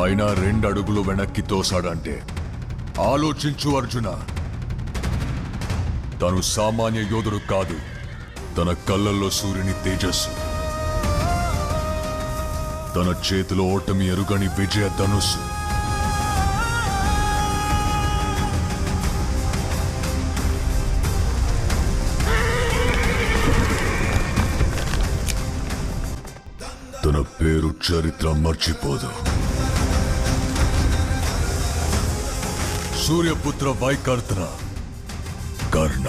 ఆయన 2 అడుగులు వెనక్కి తోసాడంటే ఆలోచించు అర్జున. తను సామాన్య యోధుడు కాదు. తన కళ్ళల్లో సూర్యుని తేజస్సు, తన చేతిలో ఓటమి ఎరుగని విజయ ధనుస్సు. తన పేరు చరిత్ర మర్చిపోదు. సూర్యపుత్ర వైకర్తన కర్ణ.